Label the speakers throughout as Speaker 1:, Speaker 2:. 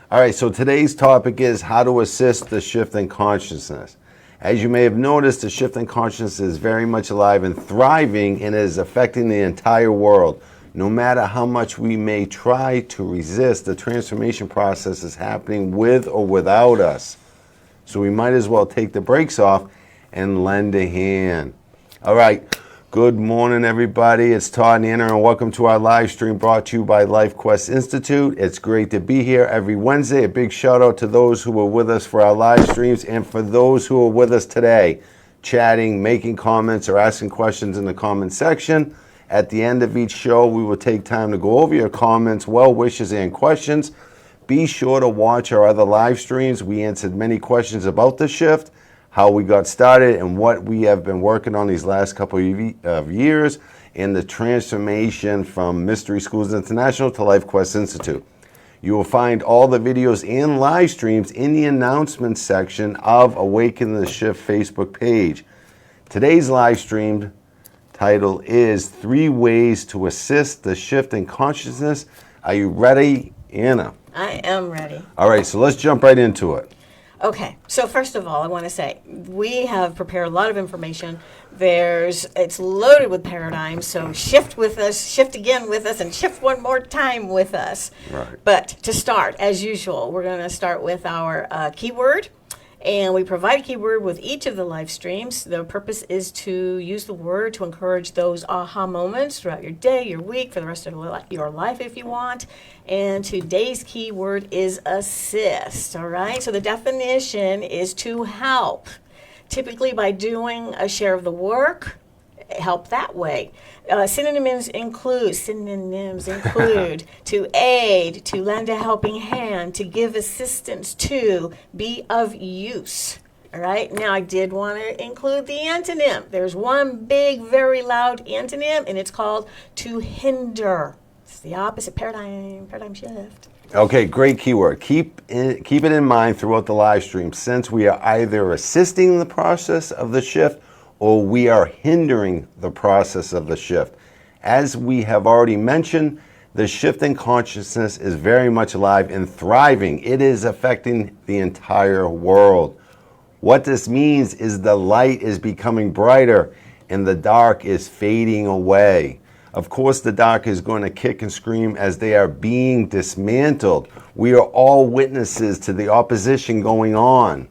Speaker 1: All right, so today's topic is how to assist the shift in consciousness. As you may have noticed, the shift in consciousness is very much alive and thriving and is affecting the entire world. No matter how much we may try to resist, the transformation process is happening with or without us. So we might as well take the brakes off and lend a hand. All right. Good morning, everybody. It's Todd and Anna, and welcome to our live stream brought to you by LifeQuest Institute. It's great to be here every Wednesday. A big shout out to those who were with us for our live streams and for those who are with us today, chatting, making comments, or asking questions in the comment section. At the end of each show, we will take time to go over your comments, well wishes, and questions. Be sure to watch our other live streams. We answered many questions about the shift, how we got started, and what we have been working on these last couple of years in the transformation from Mystery Schools International to LifeQuest Institute. You will find all the videos and live streams in the announcements section of Awaken the Shift Facebook page. Today's live stream title is 3 Ways to Assist the Shift in Consciousness. Are you ready, Anna?
Speaker 2: I am ready.
Speaker 1: All right, so let's jump right into it.
Speaker 2: Okay, so first of all, I want to say we have prepared a lot of information. It's loaded with paradigms, so shift with us, shift again with us, and shift one more time with us.
Speaker 1: Right.
Speaker 2: But to start, as usual, we're going to start with our keyword. And we provide a keyword with each of the live streams. The purpose is to use the word to encourage those aha moments throughout your day, your week, for the rest of your life if you want. And today's keyword is assist, all right? So the definition is to help, typically by doing a share of the work, help that way. Synonyms include to aid, to lend a helping hand, to give assistance to, be of use. All right, now I did want to include the antonym. There's one big, very loud antonym, and it's called to hinder. It's the opposite paradigm shift.
Speaker 1: Okay, great keyword. Keep it in mind throughout the live stream, since we are either assisting the process of the shift or we are hindering the process of the shift. As we have already mentioned, the shift in consciousness is very much alive and thriving. It is affecting the entire world. What this means is the light is becoming brighter and the dark is fading away. Of course, the dark is going to kick and scream as they are being dismantled. We are all witnesses to the opposition going on.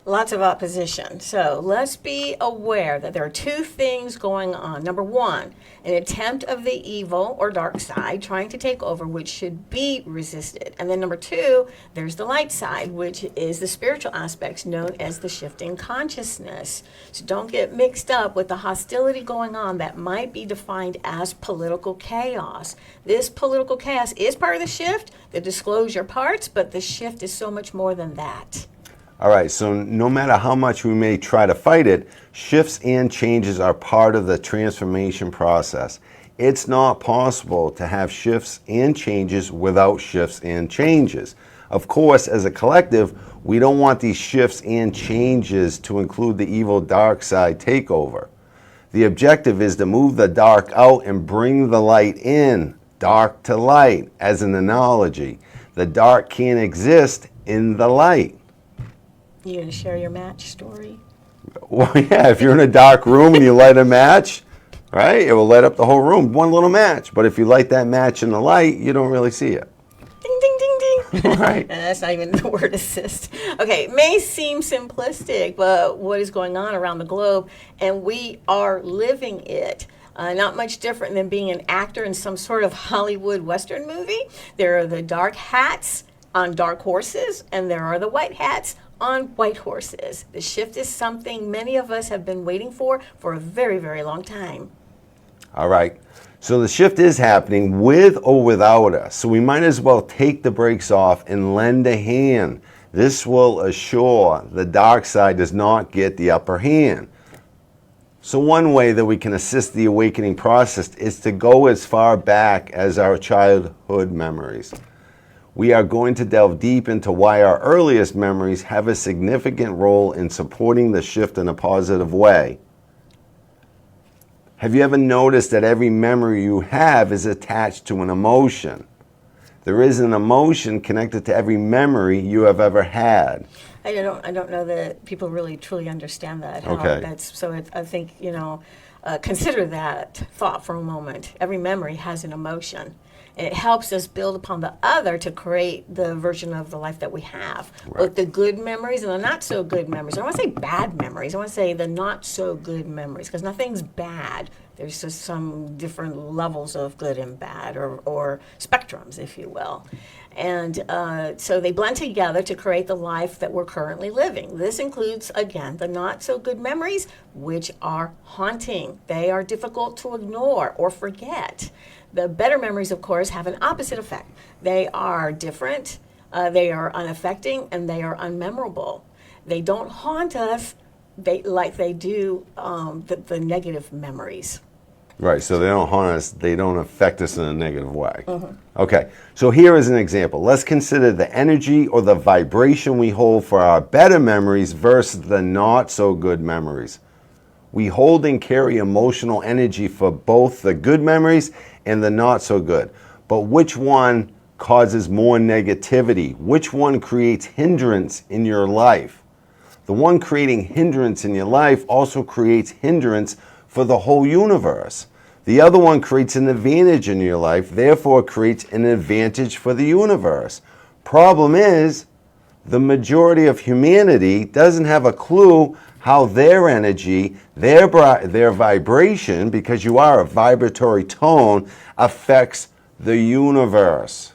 Speaker 2: Lots of opposition. So let's be aware that there are 2 things going on. Number 1, an attempt of the evil or dark side trying to take over, which should be resisted. And then number 2, there's the light side, which is the spiritual aspects known as the shifting consciousness. So don't get mixed up with the hostility going on that might be defined as political chaos. This political chaos is part of the shift, the disclosure parts, but the shift is so much more than that.
Speaker 1: All right, so no matter how much we may try to fight it, shifts and changes are part of the transformation process. It's not possible to have shifts and changes without shifts and changes. Of course, as a collective, we don't want these shifts and changes to include the evil dark side takeover. The objective is to move the dark out and bring the light in, dark to light, as an analogy. The dark can't exist in the light.
Speaker 2: You going to share your match story?
Speaker 1: Well, yeah, if you're in a dark room and you light a match, right, it will light up the whole room, one little match. But if you light that match in the light, you don't really see it.
Speaker 2: Ding, ding, ding, ding.
Speaker 1: Right.
Speaker 2: That's not even the word assist. Okay, it may seem simplistic, but what is going on around the globe, and we are living it. Not much different than being an actor in some sort of Hollywood Western movie. There are the dark hats on dark horses, and there are the white hats on white horses. The shift is something many of us have been waiting for a very, very long time.
Speaker 1: All right. So the shift is happening with or without us. So we might as well take the brakes off and lend a hand. This will assure the dark side does not get the upper hand. So one way that we can assist the awakening process is to go as far back as our childhood memories. We are going to delve deep into why our earliest memories have a significant role in supporting the shift in a positive way. Have you ever noticed that every memory you have is attached to an emotion? There is an emotion connected to every memory you have ever had.
Speaker 2: I don't know that people really truly understand that. How
Speaker 1: Okay.
Speaker 2: I think, consider that thought for a moment. Every memory has an emotion. And it helps us build upon the other to create the version of the life that we have.
Speaker 1: Right.
Speaker 2: Both the good memories and the not so good memories. I don't want to say bad memories. I want to say the not so good memories, because nothing's bad. There's just some different levels of good and bad, or spectrums, if you will. And so they blend together to create the life that we're currently living. This includes, again, the not so good memories, which are haunting. They are difficult to ignore or forget. The better memories, of course, have an opposite effect. They are different, they are unaffecting, and they are unmemorable. They don't haunt us like they do the negative memories.
Speaker 1: Right, so they don't haunt us, they don't affect us in a negative way. Okay, so here is an example. Let's consider the energy or the vibration we hold for our better memories versus the not so good memories. We hold and carry emotional energy for both the good memories and the not so good. But which one causes more negativity? Which one creates hindrance in your life? The one creating hindrance in your life also creates hindrance for the whole universe. The other one creates an advantage in your life, therefore creates an advantage for the universe. Problem is, the majority of humanity doesn't have a clue how their energy, their vibration, because you are a vibratory tone, affects the universe.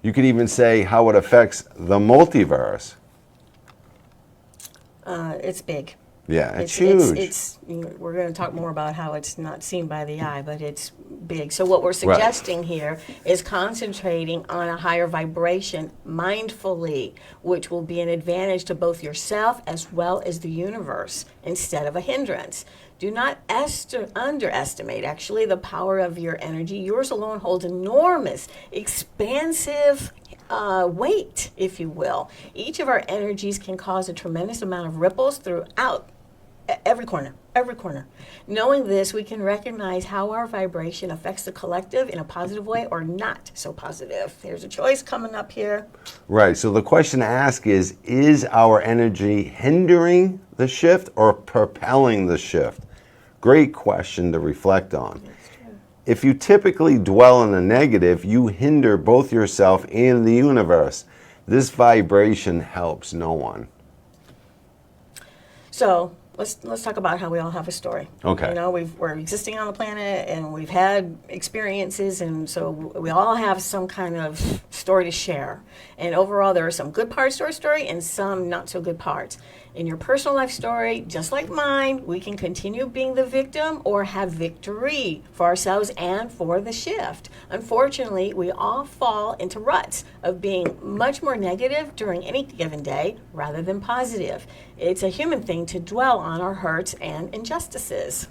Speaker 1: You could even say how it affects the multiverse.
Speaker 2: It's big.
Speaker 1: Yeah, it's huge.
Speaker 2: We're going to talk more about how it's not seen by the eye, but it's big. So what we're suggesting here is concentrating on a higher vibration mindfully, which will be an advantage to both yourself as well as the universe instead of a hindrance. Do not underestimate, actually, the power of your energy. Yours alone holds enormous, expansive weight, if you will. Each of our energies can cause a tremendous amount of ripples throughout every corner. Knowing this, we can recognize how our vibration affects the collective in a positive way or not so positive. There's a choice coming up here.
Speaker 1: Right, so the question to ask is our energy hindering the shift or propelling the shift? Great question to reflect on. If you typically dwell in the negative, you hinder both yourself and the universe. This vibration helps no one.
Speaker 2: So let's talk about how we all have a story.
Speaker 1: Okay.
Speaker 2: We're existing on the planet and we've had experiences, and so we all have some kind of story to share. And overall, there are some good parts to our story and some not so good parts. In your personal life story, just like mine, we can continue being the victim or have victory for ourselves and for the shift. Unfortunately, we all fall into ruts of being much more negative during any given day rather than positive. It's a human thing to dwell on our hurts and injustices.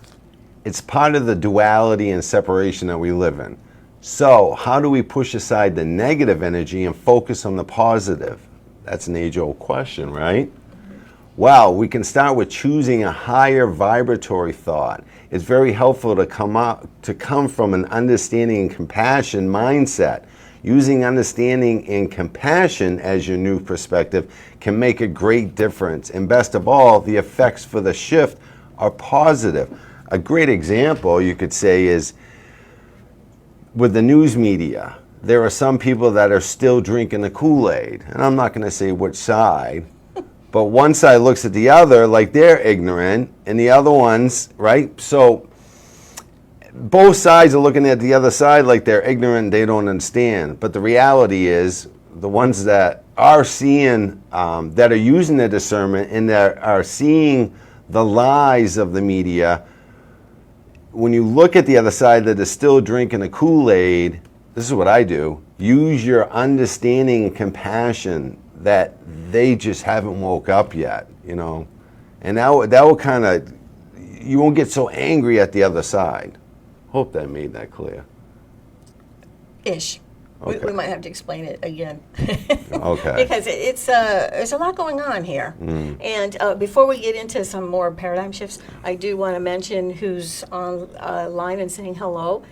Speaker 1: It's part of the duality and separation that we live in. So, how do we push aside the negative energy and focus on the positive? That's an age-old question, right? Well, we can start with choosing a higher vibratory thought. It's very helpful to come from an understanding and compassion mindset. Using understanding and compassion as your new perspective can make a great difference. And best of all, the effects for the shift are positive. A great example, you could say, is with the news media. There are some people that are still drinking the Kool-Aid, and I'm not going to say which side. But one side looks at the other like they're ignorant, and the other ones, right? So both sides are looking at the other side like they're ignorant, they don't understand. But the reality is, the ones that are seeing, that are using their discernment and that are seeing the lies of the media, when you look at the other side that is still drinking the Kool-Aid, this is what I do. Use your understanding and compassion that they just haven't woke up yet, and that will kind of, you won't get so angry at the other side. Hope that made that clear.
Speaker 2: Ish.
Speaker 1: Okay.
Speaker 2: We might have to explain it again.
Speaker 1: Okay.
Speaker 2: Because there's a lot going on here. And before we get into some more paradigm shifts, I do want to mention who's on line and saying hello.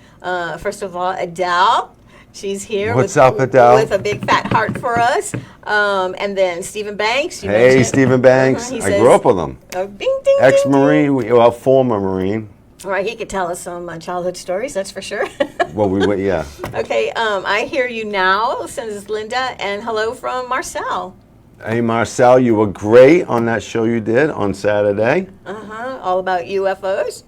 Speaker 2: First of all, Adele. She's here.
Speaker 1: What's up, Adele?
Speaker 2: With a big fat heart for us. And then Stephen Banks.
Speaker 1: Hey, Stephen Banks.
Speaker 2: He
Speaker 1: I
Speaker 2: says,
Speaker 1: grew up with him.
Speaker 2: Oh, ding, ding, ding,
Speaker 1: Ex-Marine, well, former Marine.
Speaker 2: All right, he could tell us some childhood stories, that's for sure.
Speaker 1: Well, we went, yeah.
Speaker 2: Okay, I hear you now, says Linda, and hello from Marcel.
Speaker 1: Hey, Marcel, you were great on that show you did on Saturday.
Speaker 2: All about UFOs.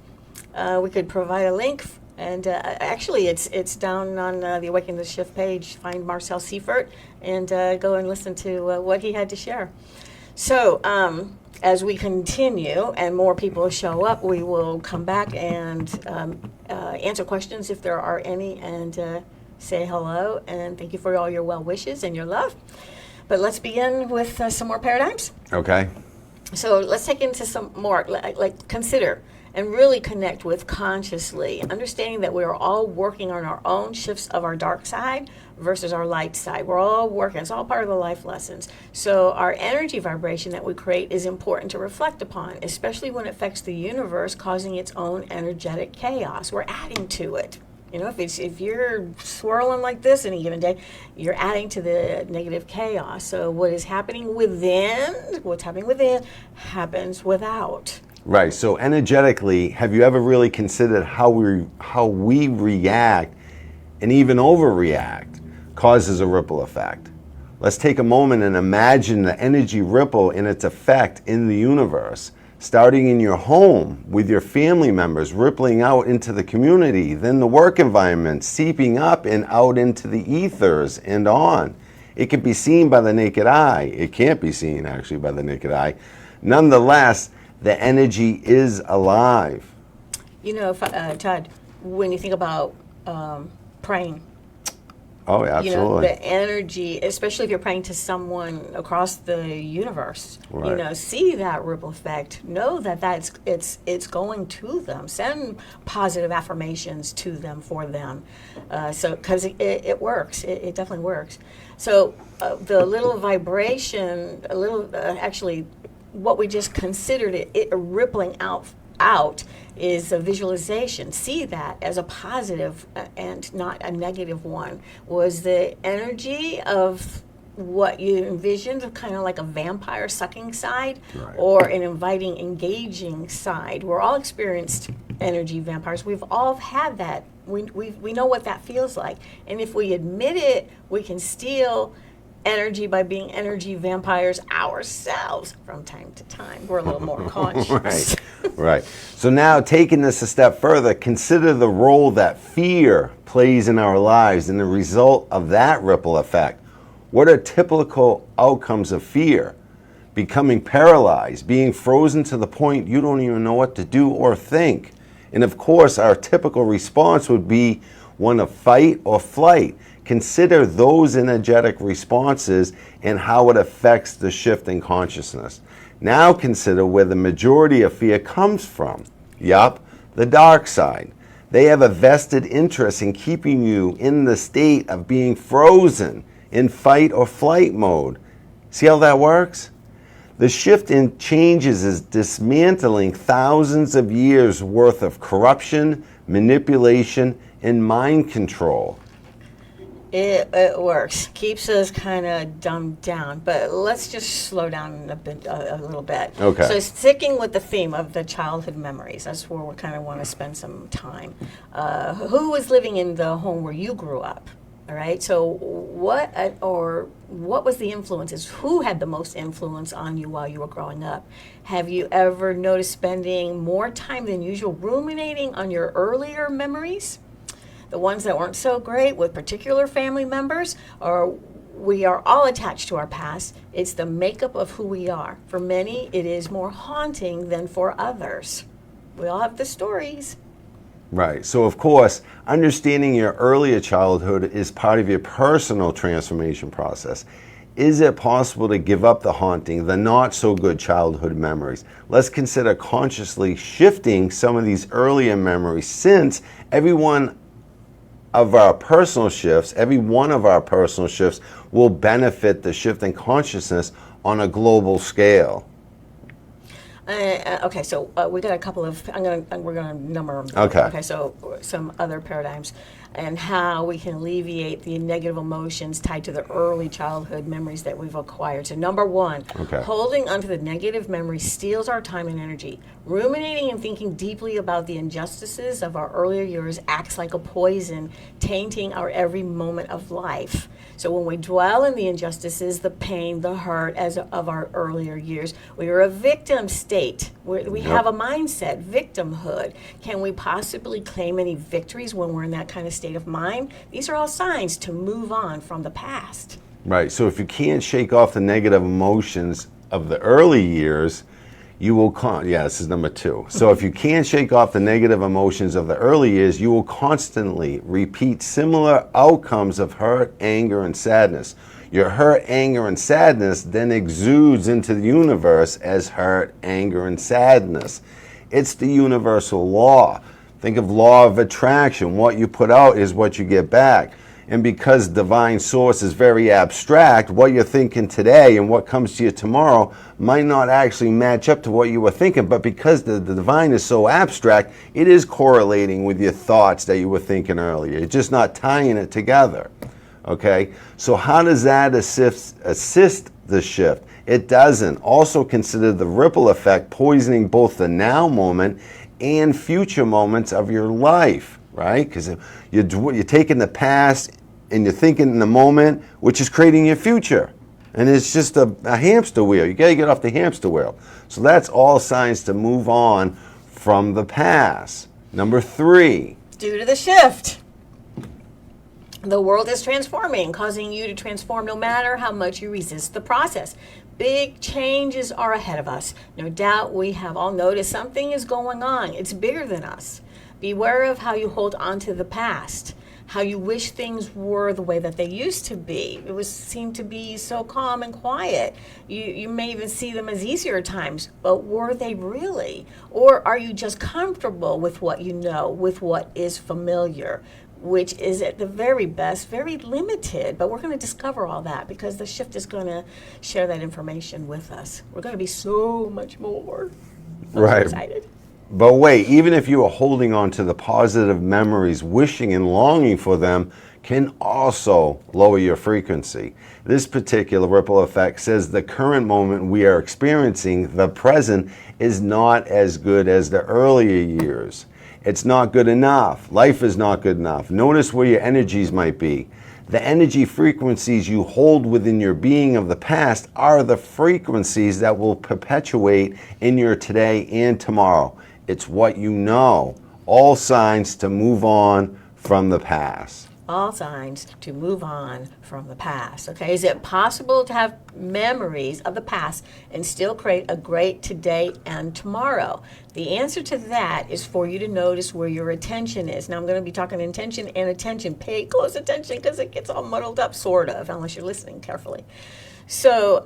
Speaker 2: We could provide a link, and actually, it's down on the Awakening the Shift page. Find Marcel Seifert and go and listen to what he had to share. So, as we continue and more people show up, we will come back and answer questions if there are any, and say hello and thank you for all your well wishes and your love. But let's begin with some more paradigms.
Speaker 1: Okay.
Speaker 2: So let's take into some more, like consider and really connect with consciously, understanding that we are all working on our own shifts of our dark side versus our light side. We're all working. It's all part of the life lessons. So our energy vibration that we create is important to reflect upon, especially when it affects the universe, causing its own energetic chaos. We're adding to it. You know, if you're swirling like this any given day, you're adding to the negative chaos. So what is happening within, what's happening within, happens without.
Speaker 1: Right. So energetically, have you ever really considered how we react and even overreact causes a ripple effect? Let's take a moment and imagine the energy ripple and its effect in the universe, starting in your home with your family members, rippling out into the community, then the work environment, seeping up and out into the ethers and on. It can be seen by the naked eye. It can't be seen actually by the naked eye. Nonetheless, the energy is alive.
Speaker 2: You know, Todd, when you think about praying,
Speaker 1: Oh, absolutely.
Speaker 2: you know, the energy, especially if you're praying to someone across the universe,
Speaker 1: Right.
Speaker 2: you know, see that ripple effect. Know that it's going to them. Send positive affirmations to them for them. So, because it works. It definitely works. So, the little vibration, actually, what we just considered it rippling out is a visualization. See that as a positive and not a negative one. Was the energy of what you envisioned kind of like a vampire sucking side,
Speaker 1: Right.
Speaker 2: or an inviting, engaging side? We're all experienced energy vampires. We've all had that. We know what that feels like. And if we admit it, we can steal energy by being energy vampires ourselves from time to time. We're a little more conscious.
Speaker 1: Right. So now, taking this a step further, consider the role that fear plays in our lives and the result of that ripple effect. What are typical outcomes of fear? Becoming paralyzed, being frozen to the point you don't even know what to do or think. And of course, our typical response would be one of fight or flight. Consider those energetic responses and how it affects the shift in consciousness. Now consider where the majority of fear comes from. Yup, the dark side. They have a vested interest in keeping you in the state of being frozen in fight or flight mode. See how that works? The shift in changes is dismantling thousands of years worth of corruption, manipulation, and mind control.
Speaker 2: It works. Keeps us kind of dumbed down. But let's just slow down a little bit.
Speaker 1: Okay.
Speaker 2: So sticking with the theme of the childhood memories, that's where we kind of want to spend some time. Who was living in the home where you grew up? All right. So what was the influences? Who had the most influence on you while you were growing up? Have you ever noticed spending more time than usual ruminating on your earlier memories? The ones that weren't so great with particular family members, or we are all attached to our past. It's the makeup of who we are. For many, it is more haunting than for others. We all have the stories.
Speaker 1: Right. So, of course, understanding your earlier childhood is part of your personal transformation process. Is it possible to give up the haunting, the not so good childhood memories? Let's consider consciously shifting some of these earlier memories, since every one of our personal shifts will benefit the shift in consciousness on a global scale.
Speaker 2: Okay, so we got a couple of. We're gonna number them.
Speaker 1: Okay.
Speaker 2: Okay, so some other paradigms, and how we can alleviate the negative emotions tied to the early childhood memories that we've acquired. So number one,
Speaker 1: Okay.
Speaker 2: holding onto the negative memory steals our time and energy. Ruminating and thinking deeply about the injustices of our earlier years acts like a poison, tainting our every moment of life. So when we dwell in the injustices, the pain, the hurt of our earlier years, we are a victim state. We have a mindset, victimhood. Can we possibly claim any victories when we're in that kind of state of mind? These are all signs to move on from the past.
Speaker 1: Right. So if you can't shake off the negative emotions of the early years, you will this is number 2. So if you can't shake off the negative emotions of the early years, you will constantly repeat similar outcomes of hurt, anger, and sadness. Your hurt, anger, and sadness then exudes into the universe as hurt, anger, and sadness. It's the universal law. Think of law of attraction. What you put out is what you get back. And because divine source is very abstract, what you're thinking today and what comes to you tomorrow might not actually match up to what you were thinking. But because the divine is so abstract, it is correlating with your thoughts that you were thinking earlier. It's just not tying it together. Okay? So how does that assist the shift? It doesn't. Also consider the ripple effect poisoning both the now moment and future moments of your life. Right? Because you're taking the past and you're thinking in the moment, which is creating your future. And it's just a hamster wheel. You got to get off the hamster wheel. So that's all signs to move on from the past. Number 3.
Speaker 2: Due to the shift, the world is transforming, causing you to transform no matter how much you resist the process. Big changes are ahead of us. No doubt we have all noticed something is going on. It's bigger than us. Beware of how you hold on to the past, how you wish things were the way that they used to be. It seemed to be so calm and quiet. You may even see them as easier times, but were they really? Or are you just comfortable with what you know, with what is familiar, which is at the very best, very limited. But we're going to discover all that because the shift is going to share that information with us. We're going to be so much more. I'm
Speaker 1: Right.
Speaker 2: so excited.
Speaker 1: But wait, even if you are holding on to the positive memories, wishing and longing for them can also lower your frequency. This particular ripple effect says the current moment we are experiencing, the present, is not as good as the earlier years. It's not good enough. Life is not good enough. Notice where your energies might be. The energy frequencies you hold within your being of the past are the frequencies that will perpetuate in your today and tomorrow. It's what you know. All signs to move on from the past.
Speaker 2: All signs to move on from the past. Okay, is it possible to have memories of the past and still create a great today and tomorrow? The answer to that is for you to notice where your attention is. Now I'm going to be talking intention and attention. Pay close attention because it gets all muddled up, sort of, unless you're listening carefully. So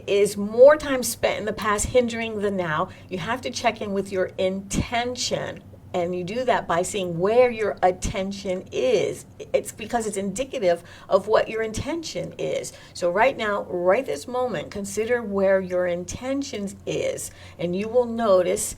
Speaker 2: is more time spent in the past hindering the now? You have to check in with your intention. And you do that by seeing where your attention is. It's because it's indicative of what your intention is. So right now, right this moment, consider where your intention is. And you will notice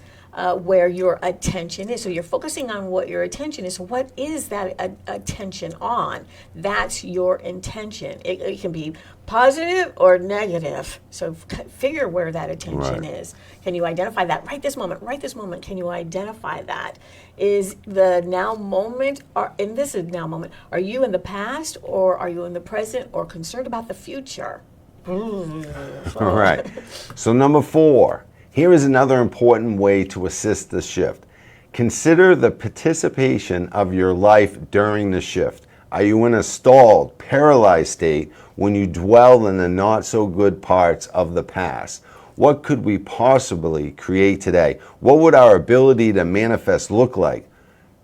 Speaker 2: where your attention is. So you're focusing on what your attention is. So what is that attention on? That's your intention. It can be positive or negative. So figure where that attention is. Can you identify that right this moment? Right this moment, can you identify that? Is the now moment, and this is now moment, are you in the past or are you in the present or concerned about the future?
Speaker 1: All right. So number 4. Here is another important way to assist the shift. Consider the participation of your life during the shift. Are you in a stalled, paralyzed state when you dwell in the not so good parts of the past? What could we possibly create today? What would our ability to manifest look like?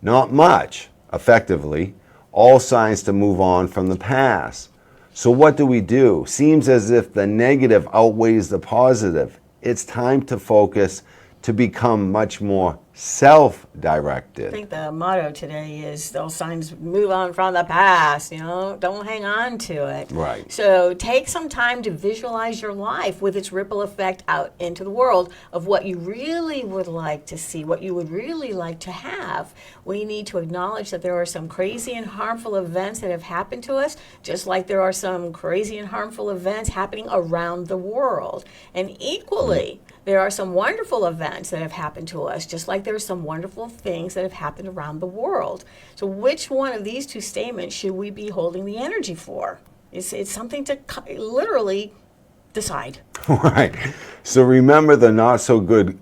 Speaker 1: Not much, effectively. All signs to move on from the past. So what do? Seems as if the negative outweighs the positive. It's time to focus to become much more self-directed.
Speaker 2: I think the motto today is those signs move on from the past, don't hang on to it.
Speaker 1: Right.
Speaker 2: So take some time to visualize your life with its ripple effect out into the world of what you really would like to see, what you would really like to have. We need to acknowledge that there are some crazy and harmful events that have happened to us, just like there are some crazy and harmful events happening around the world. And equally, there are some wonderful events that have happened to us, just like there are some wonderful things that have happened around the world. So which one of these two statements should we be holding the energy for? It's something to literally decide.
Speaker 1: Right. So remember, the not so good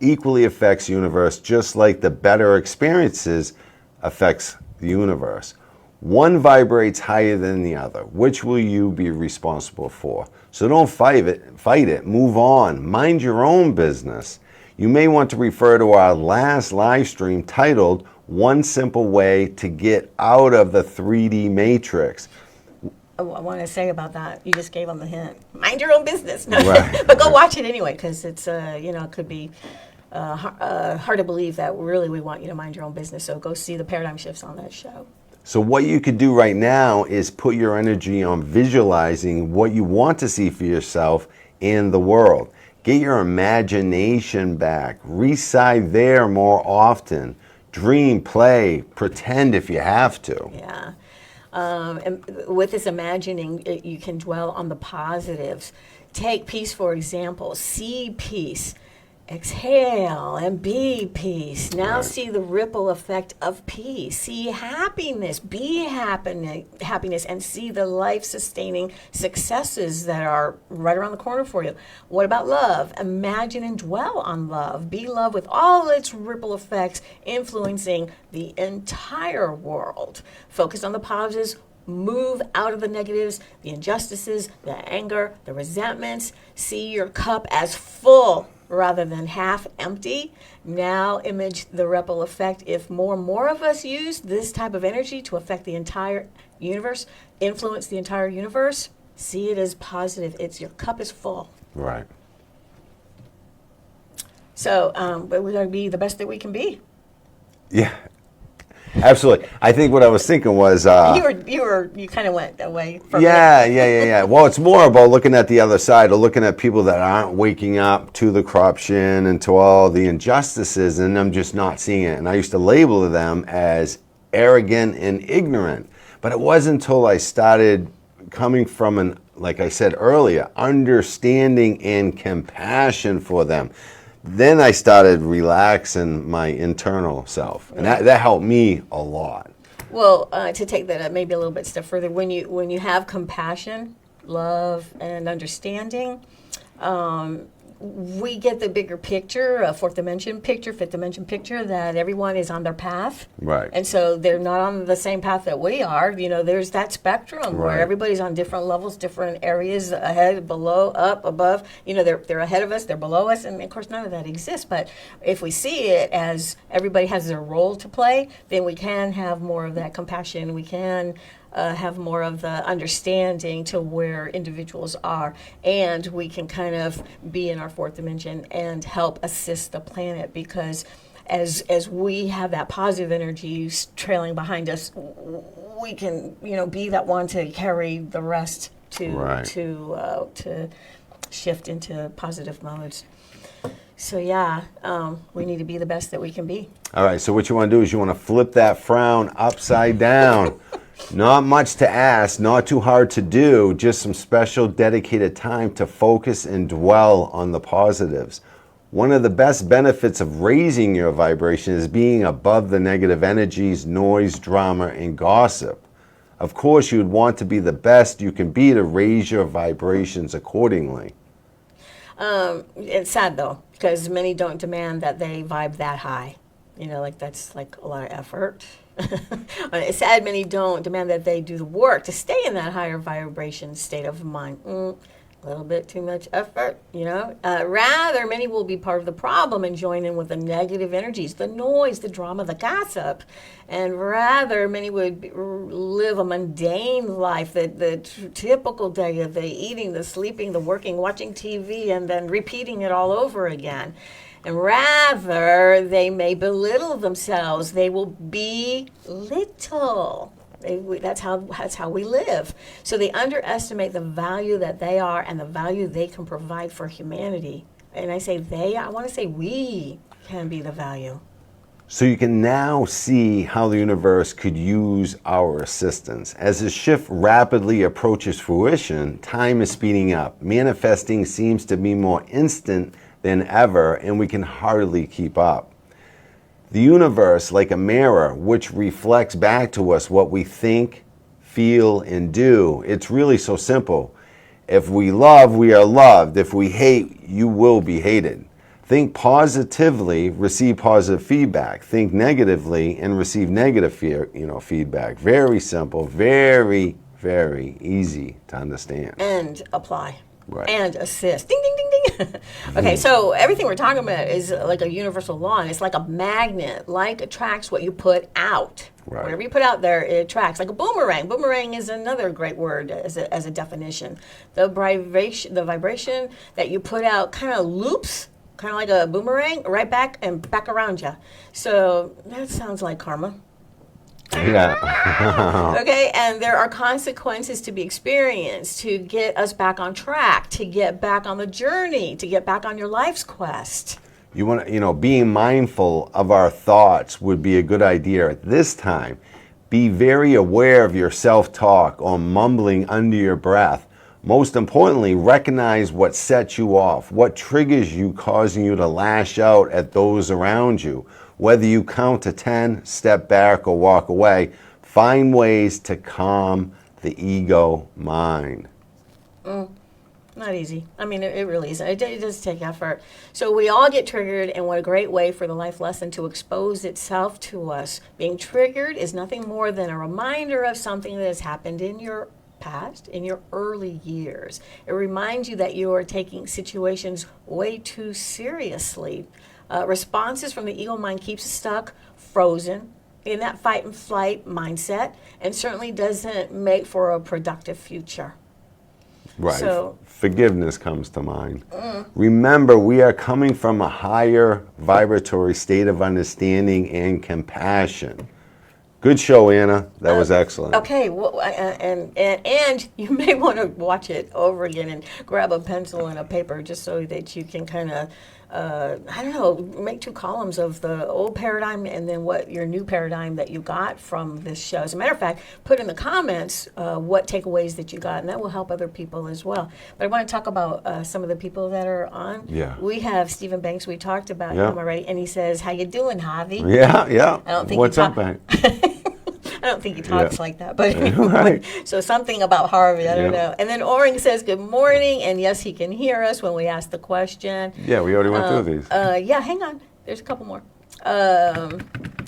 Speaker 1: equally affects the universe, just like the better experiences affects the universe. One vibrates higher than the other. Which will you be responsible for? So don't fight it, move on, mind your own business. You may want to refer to our last live stream titled One Simple Way to Get Out of the 3D Matrix.
Speaker 2: I want to say about that, you just gave them the hint. Mind your own business.
Speaker 1: Right.
Speaker 2: But go watch it anyway, because it's, it could be hard to believe that really we want you to mind your own business. So go see the paradigm shifts on that show.
Speaker 1: So what you could do right now is put your energy on visualizing what you want to see for yourself in the world. Get your imagination back. Reside there more often. Dream, play, pretend if you have to.
Speaker 2: Yeah. And with this imagining, you can dwell on the positives. Take peace, for example. See peace. Exhale and be peace. Now
Speaker 1: Right.
Speaker 2: see the ripple effect of peace. See happiness, be happiness, and see the life-sustaining successes that are right around the corner for you. What about love? Imagine and dwell on love. Be love with all its ripple effects influencing the entire world. Focus on the positives. Move out of the negatives, the injustices, the anger, the resentments. See your cup as full rather than half empty. Now image the ripple effect. If more and more of us use this type of energy to affect the entire universe, influence the entire universe, see it as positive. Your cup is full.
Speaker 1: Right.
Speaker 2: So, but we're going to be the best that we can be.
Speaker 1: Yeah. Absolutely. I think what I was thinking was
Speaker 2: you kind of went away from
Speaker 1: Yeah. Well, it's more about looking at the other side, or looking at people that aren't waking up to the corruption and to all the injustices, and I'm just not seeing it. And I used to label them as arrogant and ignorant. But it wasn't until I started coming from like I said earlier, understanding and compassion for them. Then I started relaxing my internal self, and that helped me a lot.
Speaker 2: Well, to take that maybe a little bit step further, when you have compassion, love, and understanding, we get the bigger picture, a fourth dimension picture, fifth dimension picture, that everyone is on their path.
Speaker 1: Right.
Speaker 2: And so they're not on the same path that we are. There's that spectrum where
Speaker 1: Right.
Speaker 2: everybody's on different levels, different areas, ahead, below, up, above. They're ahead of us, they're below us, and of course none of that exists. But if we see it as everybody has their role to play, then we can have more of that compassion. We can have more of the understanding to where individuals are, and we can kind of be in our fourth dimension and help assist the planet, because as we have that positive energy trailing behind us, we can be that one to carry the rest to
Speaker 1: Right.
Speaker 2: to shift into positive modes. So we need to be the best that we can be.
Speaker 1: All right, so what you want to do is you want to flip that frown upside down. Not much to ask, not too hard to do, just some special dedicated time to focus and dwell on the positives. One of the best benefits of raising your vibration is being above the negative energies, noise, drama, and gossip. Of course, you would want to be the best you can be to raise your vibrations accordingly.
Speaker 2: It's sad though, because many don't demand that they vibe that high. That's like a lot of effort. It's sad many don't demand that they do the work to stay in that higher vibration state of mind. A little bit too much effort, Rather, many will be part of the problem and join in with the negative energies, the noise, the drama, the gossip. And rather, many would live a mundane life, the typical day of the eating, the sleeping, the working, watching TV, and then repeating it all over again. And rather, they may belittle themselves. They will belittle. That's how we live. So they underestimate the value that they are and the value they can provide for humanity. And I say they, I want to say we can be the value.
Speaker 1: So you can now see how the universe could use our assistance. As the shift rapidly approaches fruition, time is speeding up. Manifesting seems to be more instant than ever, and we can hardly keep up. The universe, like a mirror, which reflects back to us what we think, feel, and do. It's really so simple. If we love, we are loved. If we hate, you will be hated. Think positively, receive positive feedback. Think negatively and receive negative feedback. Very simple, very, very easy to understand.
Speaker 2: And apply.
Speaker 1: Right.
Speaker 2: And assist. Ding, ding, ding, ding. Okay, so everything we're talking about is like a universal law, and it's like a magnet, like attracts what you put out.
Speaker 1: Right.
Speaker 2: Whatever you put out there, it attracts. Like a boomerang. Boomerang is another great word as a definition. The vibration that you put out kind of loops, kind of like a boomerang, right back and back around you. So that sounds like karma.
Speaker 1: Yeah.
Speaker 2: Okay, and there are consequences to be experienced to get us back on track, to get back on the journey, to get back on your life's quest.
Speaker 1: You want to, being mindful of our thoughts would be a good idea at this time. Be very aware of your self-talk or mumbling under your breath. Most importantly, recognize what sets you off, what triggers you, causing you to lash out at those around you. Whether you count to 10, step back, or walk away, find ways to calm the ego mind.
Speaker 2: Not easy. I mean, it really isn't. It does take effort. So we all get triggered, and what a great way for the life lesson to expose itself to us. Being triggered is nothing more than a reminder of something that has happened in your past, in your early years. It reminds you that you are taking situations way too seriously. Responses from the ego mind keeps us stuck, frozen in that fight and flight mindset, and certainly doesn't make for a productive future.
Speaker 1: Right.
Speaker 2: So,
Speaker 1: forgiveness comes to mind. Remember, we are coming from a higher vibratory state of understanding and compassion. Good show, Anna. That was excellent.
Speaker 2: Okay, well, and you may want to watch it over again and grab a pencil and a paper just so that you can kind of, make two columns of the old paradigm and then what your new paradigm that you got from this show. As a matter of fact, put in the comments what takeaways that you got, and that will help other people as well. But I want to talk about some of the people that are on.
Speaker 1: Yeah.
Speaker 2: We have Stephen Banks. We talked about him already, and he says, "How you doing, Javi?"
Speaker 1: Yeah.
Speaker 2: I don't think
Speaker 1: What's up, Bank?
Speaker 2: I don't think he talks like that, but
Speaker 1: Right.
Speaker 2: So something about Harvey, I don't know. And then Oring says good morning, and yes, he can hear us when we ask the question.
Speaker 1: Yeah, we already went through these.
Speaker 2: Hang on, there's a couple more.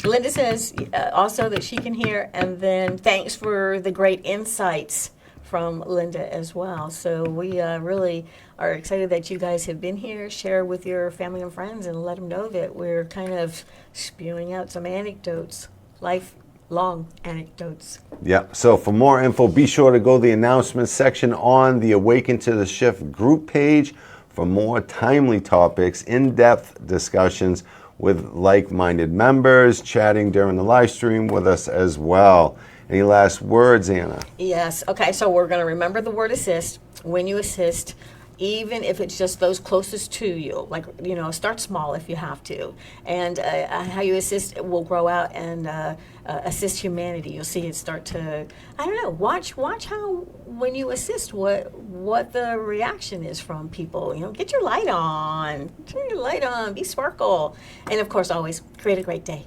Speaker 2: Linda says also that she can hear, and then thanks for the great insights from Linda as well. So we really are excited that you guys have been here. Share with your family and friends and let them know that we're kind of spewing out some anecdotes, lifelong anecdotes.
Speaker 1: Yeah, so for more info, be sure to go to the announcements section on the Awaken to the Shift group page for more timely topics, in-depth discussions with like-minded members, chatting during the live stream with us as well. Any last words, Anna?
Speaker 2: Yes. Okay, so we're going to remember the word assist. When you assist, even if it's just those closest to you, like, start small if you have to. And how you assist will grow out and assist humanity. You'll see it start to, watch how when you assist what the reaction is from people. Get your light on. Turn your light on. Be sparkle. And, of course, always create a great day.